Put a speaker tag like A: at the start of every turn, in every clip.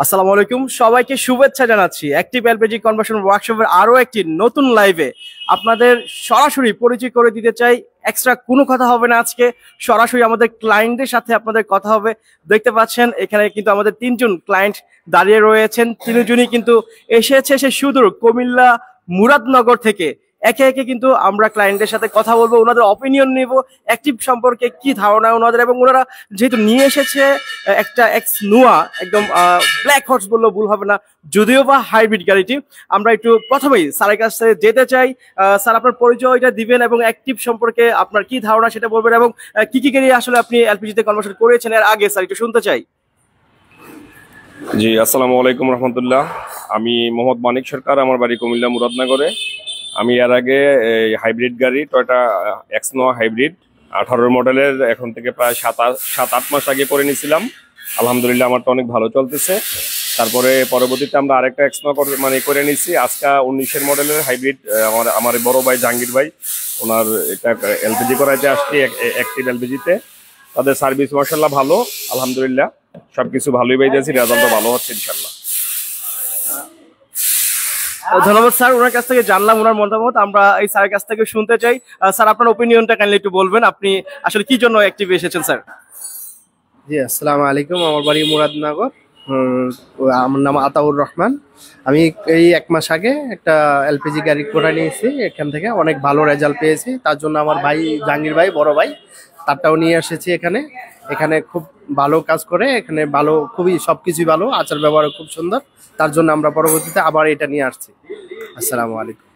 A: আসসালামু আলাইকুম, সবাইকে শুভেচ্ছা জানাচ্ছি। অ্যাক্টিভ এলপিজি কনভার্সন ওয়ার্কশপের আরো একটি নতুন লাইভে আপনাদের সরাসরি পরিচয় করে দিতে চাই। এক্সট্রা কোনো কথা হবে না, আজকে সরাসরি আমাদের ক্লায়েন্টদের সাথে আপনাদের কথা হবে। দেখতে পাচ্ছেন এখানে কিন্তু আমাদের তিনজন ক্লায়েন্ট দাঁড়িয়ে রয়েছেন। তিনজনই কিন্তু এসেছে সে সুদূর কুমিল্লা মুরাদনগর থেকে। একে একে কিন্তু আমরা ক্লায়েন্টের সাথে কথা বলবো, ওনাদের অপিনিয়ন নিব অ্যাক্টিভ সম্পর্কে, কি ধারণা ওনাদের, এবং ওনারা যেহেতু নিয়ে এসেছে একটা এক্স নোয়া, একদম ব্ল্যাক হর্স বললেও ভুল হবে না, যদিও বা হাইব্রিড গাড়িটি। আমরা একটু প্রথমেই স্যারের কাছে যেতে চাই। স্যার, আপনার পরিচয়টা দিবেন এবং অ্যাক্টিভ সম্পর্কে আপনার কি ধারণা সেটা বলবেন, এবং কি কি গাড়ি আসলে আপনি এলপিজিতে কনভার্সন করেছেন এর আগে, স্যার একটু শুনতে চাই।
B: জি, আসসালামু আলাইকুম রহমতুল্লাহ। আমি মোহাম্মদ মানিক সরকার, আমার বাড়ি কুমিল্লা মুরাদনগরে। আমি এর আগে এই হাইব্রিড গাড়ি টয়োটা এক্সনোয়া হাইব্রিড 18 মডেলের এখন থেকে প্রায় 7-8 মাস আগে করে নিয়েছিলাম। আলহামদুলিল্লাহ আমার তো অনেক ভালো চলতেছে। তারপরে পরবর্তীতে আমরা আরেকটা এক্সনোয়া করে নিয়েছি। আজকে 19-এর মডেলের হাইব্রিড আমার বড় ভাই জাহাঙ্গীর ভাই, ওনার এটা এলপিজি করাইতে আসছি অ্যাক্টিভ এলপিজিতে। তাদের সার্ভিস মাশাআল্লাহ ভালো, আলহামদুলিল্লাহ সবকিছু ভালোই পাইতেছি, রেজাল্টও ভালো হচ্ছে ইনশাআল্লাহ।
A: ধন্যবাদ স্যার, ওনার কাছ থেকে জানলাম ওনার মতামত। আমরা এই স্যারের কাছ থেকে শুনতে চাই। স্যার, আপনার ওপিনিয়নটা কাইন্ডলি একটু বলবেন, আপনি আসলে কি জন্য অ্যাক্টিভ এসেছেন স্যার?
C: জি, আসসালামু আলাইকুম। আমার বাড়ি মুরাদনগর। আমার নাম আতাউর রহমান। আমি এই 1 মাস আগে একটা এলপিজি গাড়ি করে নিয়েছি, এখান থেকে অনেক ভালো রেজাল্ট পেয়েছি। তার জন্য আমার ভাই জাহাঙ্গীর ভাই, বড় ভাই, তারটাও নিয়ে এসেছি এখানে। এখানে খুব ভালো কাজ করে, এখানে ভালো, খুবই সবকিছুই ভালো, আচার ব্যবহার খুব সুন্দর। তার জন্য আমরা পরবর্তীতে আবার এটা নিয়ে আসছি। আসসালামু আলাইকুম।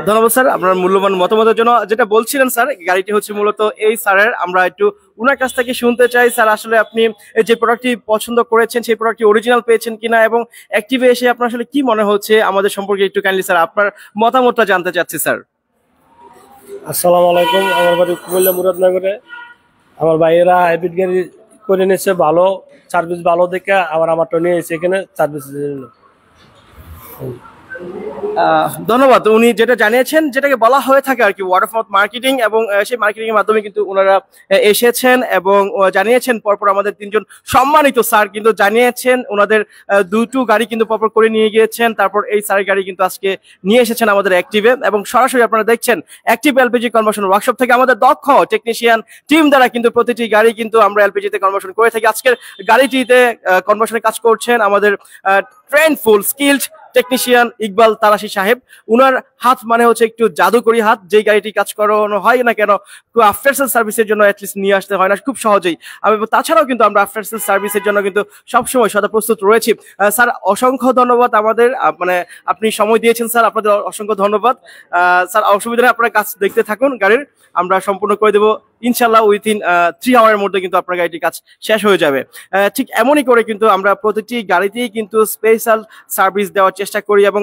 A: ধন্যবাদ স্যার আপনার মূল্যবান মতামতের জন্য। যেটা বলছিলেন স্যার, গাড়িটি হচ্ছে মূলত এই স্যারের, আমরা একটু ওনার কাছ থেকে শুনতে চাই। স্যার, আসলে আপনি যে প্রোডাক্টটি পছন্দ করেছেন সেই প্রোডাক্টটি অরিজিনাল পেয়েছেন কিনা, এবং অ্যাক্টিভে এসে আপনার আসলে কি মনে হচ্ছে আমাদের সম্পর্কে একটু কাইন্ডলি স্যার আপনার মতামতটা জানতে চাচ্ছি স্যার।
D: আসসালামু আলাইকুম। আমার বাড়ি কুমিল্লা মুরাদনগরে। আমার ভাইয়েরা হাইব্রিড গাড়ি করে নিয়েছে, ভালো সার্ভিস, ভালো দেখে আবার আমারটা নিয়ে এসে এখানে সার্ভিসের জন্য।
A: ধন্যবাদ। উনি যেটা জানিয়েছেন, যেটাকে বলা হয়ে থাকে আর কি ওয়ার্ড অফ মাউথ মার্কেটিং, এবং সেই মার্কেটিং এর মাধ্যমে কিন্তু ওনারা এসেছেন এবং জানিয়েছেন। পরপর আমাদের তিনজন সম্মানিত স্যার কিন্তু জানিয়েছেন ওনাদের দুটো গাড়ি কিন্তু পরপর করে নিয়ে গিয়েছেন। তারপর এই স্যারের গাড়ি কিন্তু আজকে নিয়ে এসেছেন আমাদের অ্যাক্টিভে, এবং সরাসরি আপনারা দেখছেন অ্যাক্টিভ এলপিজি কনভার্সন ওয়ার্কশপ থেকে আমাদের দক্ষ টেকনিশিয়ান টিম দ্বারা কিন্তু প্রতিটি গাড়ি কিন্তু আমরা এলপিজিতে কনভার্সন করে থাকি। আজকের গাড়িটিতে কনভার্সনের কাজ করছেন আমাদের ট্রেনফুল স্কিলড টেকনিশিয়ান ইকবাল তারাশি সাহেব। উনার হাত মানে হচ্ছে একটু জাদুকরি হাত, যেই গাড়িটি কাজ করানো হয় না কেন আফটার সেল সার্ভিসের জন্য অ্যাটলিস্ট নিয়ে আসতে হয় না খুব সহজেই। তাছাড়াও কিন্তু আমরা আফটার সেল সার্ভিসের জন্য কিন্তু সবসময় সদা প্রস্তুত রয়েছি। স্যার, অসংখ্য ধন্যবাদ আমাদের, মানে আপনি সময় দিয়েছেন স্যার, আপনাদের অসংখ্য ধন্যবাদ। স্যার, অসুবিধা নেই, আপনারা কাজ দেখতে থাকুন গাড়ির, আমরা সম্পূর্ণ করে দেবো ইনশাল্লাহ। উইথিন 3 আওয়ারের মধ্যে কিন্তু আপনার গাড়িটির কাজ শেষ হয়ে যাবে। ঠিক এমনই করে কিন্তু আমরা প্রতিটি গাড়িতেই কিন্তু স্পেশাল সার্ভিস দেওয়ার চেষ্টা করি, এবং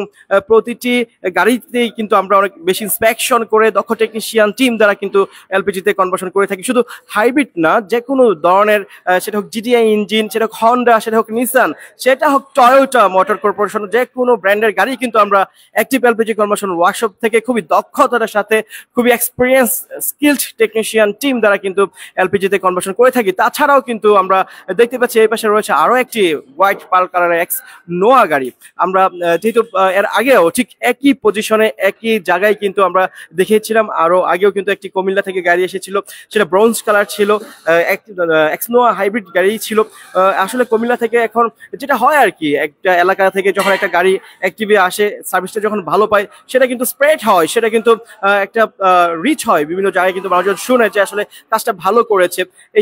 A: প্রতিটি গাড়িতেই কিন্তু আমরা অনেক বেশি ইন্সপেকশন করে দক্ষ টেকনিশিয়ান টিম দ্বারা কিন্তু এলপিজিতে কনভার্সন করে থাকি। শুধু হাইব্রিড না, যে কোনো ধরনের, সেটা হোক জিটিআই ইঞ্জিন, সেটা হোক হন্ডা, সেটা হোক নিসান, সেটা হোক টয়োটা মোটর কর্পোরেশন, যে কোনো ব্র্যান্ডের গাড়ি কিন্তু আমরা অ্যাক্টিভ এলপিজি কনভার্সন ওয়ার্কশপ থেকে খুবই দক্ষতার সাথে, খুবই এক্সপিরিয়েন্স স্কিলড টেকনিশিয়ান টিম দ্বারা কিন্তু এলপিজিতে কনভার্সন করে থাকি। তাছাড়াও কিন্তু আমরা দেখতে পাচ্ছি এই পাশে রয়েছে আরো একটি হোয়াইট পার্ল কালারের এক্স নোয়া গাড়ি। আমরা যেহেতু এর আগেও ঠিক একই পজিশনে একই জায়গায় কিন্তু আমরা দেখিয়েছিলাম, আরো আগেও কিন্তু একটি কুমিল্লা থেকে গাড়ি এসেছিল, সেটা ব্রোঞ্জ কালার ছিল, এক্স নোয়া হাইব্রিড গাড়ি ছিল। আসলে কুমিল্লা থেকে এখন যেটা হয় আর কি, একটা এলাকা থেকে যখন একটা গাড়ি অ্যাক্টিভে আসে, সার্ভিসটা যখন ভালো পায়, সেটা কিন্তু স্প্রেড হয়, সেটা কিন্তু একটা রিচ হয় বিভিন্ন জায়গায়, কিন্তু মানুষজন শুনে যে আসলে কাজটা ভালো করেছে।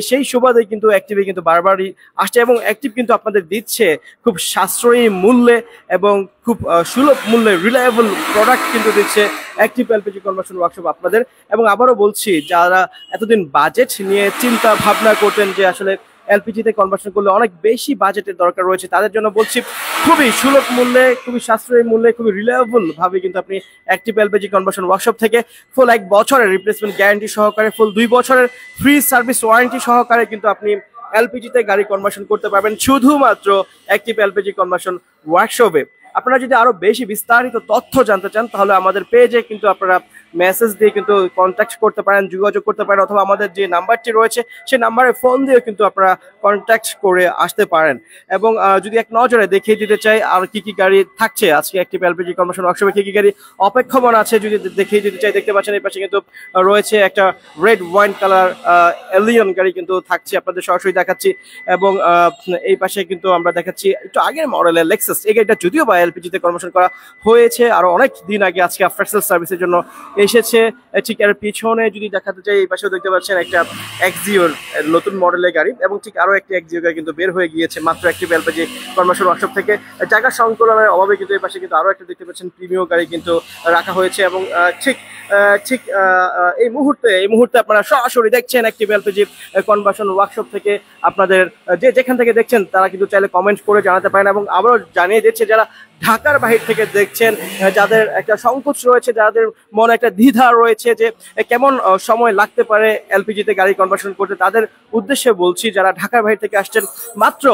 A: সেই সুবাদে কিন্তু অ্যাক্টিভে কিন্তু বারবারই আসছে, এবং অ্যাক্টিভ কিন্তু আপনাদের দিচ্ছে খুব সাশ্রয়ী মূল্যে এবং খুব সুলভ মূল্যে রিলায়েবল প্রোডাক্ট কিন্তু দিচ্ছে অ্যাক্টিভ এলপিজি কনভার্সন ওয়ার্কশপ আপনাদের। এবং আবারও বলছি, যারা এতদিন বাজেট নিয়ে চিন্তা ভাবনা করতেন যে আসলে এলপিজিতে কনভার্সন করলে অনেক বেশি বাজেটের দরকার রয়েছে, তাদের জন্য বলছি খুবই সুলভ মূল্যে, খুবই সাশ্রয়ী মূল্যে, খুবই রিলায়েবল ভাবে কিন্তু আপনি অ্যাক্টিভ এলপিজি কনভার্সন ওয়ার্কশপ থেকে ফুল 1 বছরের রিপ্লেসমেন্ট গ্যারান্টি সহকারে, ফুল 2 বছরের ফ্রি সার্ভিস ওয়ারেন্টি সহকারে কিন্তু আপনি এলপিজিতে গাড়ি কনভার্সন করতে পারবেন শুধুমাত্র অ্যাক্টিভ এলপিজি কনভার্সন ওয়ার্কশপে। আপনারা যদি আরো বেশি বিস্তারিত তথ্য জানতে চান, তাহলে আমাদের পেজে কিন্তু আপনারা মেসেজ দিয়ে কিন্তু কন্ট্যাক্ট করতে পারেন, যোগাযোগ করতে পারেন, অথবা আমাদের যে নাম্বারটি রয়েছে সেই নাম্বারে ফোন দিয়ে কিন্তু আপনারা কন্ট্যাক্ট করে আসতে পারেন। এবং যদি এক নজরে দেখিয়ে দিতে চাই আর কি কি গাড়ি থাকছে আজকে অ্যাক্টিভ এলপিজি কনভার্সন ওয়ার্কশপে, কি কি গাড়ি অপেক্ষমান আছে যদি দেখিয়ে দিতে চাই, দেখতে পাচ্ছেন এই পাশে কিন্তু রয়েছে একটা রেড ওয়াইন কালার এলিয়ন গাড়ি কিন্তু থাকছে, আপনাদের সরাসরি দেখাচ্ছি। এবং এই পাশে কিন্তু আমরা দেখাচ্ছি একটু আগের মডেলের লেক্সাস, এই গাড়িটা যদিও বা এলপিজিতে কনভার্সন করা হয়েছে আরো অনেক দিন আগে, আজকে আফটার সেল সার্ভিসের জন্য এসেছে। ঠিক এর পিছনে যদি দেখাতে চাই এই পাশেও দেখতে পাচ্ছেন একটা এক্সিওর নতুন মডেলের গাড়ি, এবং ঠিক আরো একটি এক্সিও গাড়ি কিন্তু বের হয়ে গিয়েছে মাত্র অ্যাক্টিভ এলপিজি কনভার্সন ওয়ার্কশপ থেকে। জায়গা সংকলনের অভাবে কিন্তু এই পাশে কিন্তু আরো একটা দেখতে পাচ্ছেন প্রিমিয়াম গাড়ি কিন্তু রাখা হয়েছে। এবং ঠিক এই মুহূর্তে আপনারা সরাসরি দেখছেন অ্যাক্টিভ এলপিজি কনভার্সন ওয়ার্কশপ থেকে। আপনাদের যেখান থেকে দেখছেন তারা কিন্তু চাইলে কমেন্ট করে জানাতে পারেন। এবং আবারও জানিয়ে দিচ্ছে যারা ঢাকার বাহির থেকে দেখছেন, যাদের একটা সংকোচ রয়েছে, যাদের মনে একটা দ্বিধা রয়েছে যে কেমন সময় লাগতে পারে এলপিজিতে গাড়ি কনভার্সন করতে, তাদের উদ্দেশ্যে বলছি যারা ঢাকার বাহির থেকে আসছেন মাত্র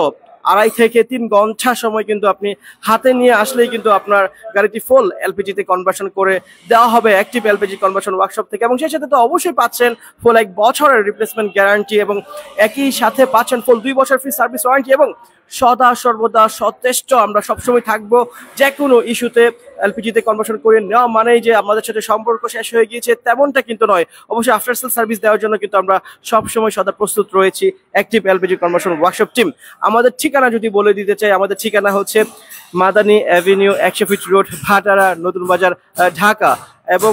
A: 2.5 থেকে 3 ঘন্টা সময় কিন্তু আপনি হাতে নিয়ে আসলেই কিন্তু আপনার গাড়িটি ফুল এলপিজিতে কনভার্সন করে দেওয়া হবে অ্যাক্টিভ এলপিজি কনভার্সন ওয়ার্কশপ থেকে। এবং সেই সাথে তো অবশ্যই পাচ্ছেন ফুল 1 বছরের রিপ্লেসমেন্ট গ্যারান্টি, এবং একই সাথে পাচ্ছেন ফুল 2 বছর ফ্রি সার্ভিস ওয়ারেন্টি। এবং সদা সর্বদা সচেষ্ট আমরা সবসময় থাকবো যে কোনো ইস্যুতে। এলপিজিতে কনভার্সন করে নেওয়া মানেই যে আমাদের সাথে সম্পর্ক শেষ হয়ে গিয়েছে তেমনটা কিন্তু নয়। অবশ্যই আফটার সেল সার্ভিস দেওয়ার জন্য কিন্তু আমরা সবসময় সদা প্রস্তুত রয়েছি active LPG conversion workshop team. আমাদের ঠিকানা যদি বলে দিতে চাই, আমাদের ঠিকানা হচ্ছে মাদানী অ্যাভিনিউ 100 ফিট রোড, ভাটারা, নতুন বাজার, ঢাকা। এবং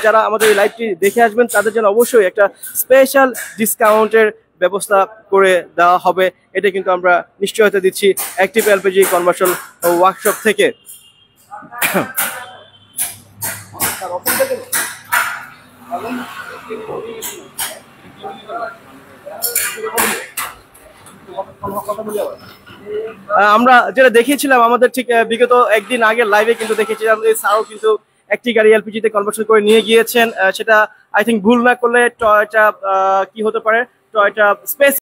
A: যারা আমাদের এই লাইভটি দেখে আসবেন তাদের জন্য অবশ্যই একটা স্পেশাল ডিসকাউন্টের ব্যবস্থা করে দেওয়া হবে, এটা কিন্তু আমরা নিশ্চয়তা দিচ্ছি অ্যাক্টিভ এলপিজি কনভার্সন ওয়ার্কশপ থেকে। আমরা যেটা দেখিয়েছিলাম আমাদের ঠিক বিগত একদিন আগে লাইভে কিন্তু দেখেছিলাম যে স্যারও কিন্তু একটি গাড়ি এলপিজিতে কনভার্সন করে নিয়ে গিয়েছেন। সেটা আই থিঙ্ক ভুল না করলে টয়োটা কি হতে পারে, টয়োটা স্পেস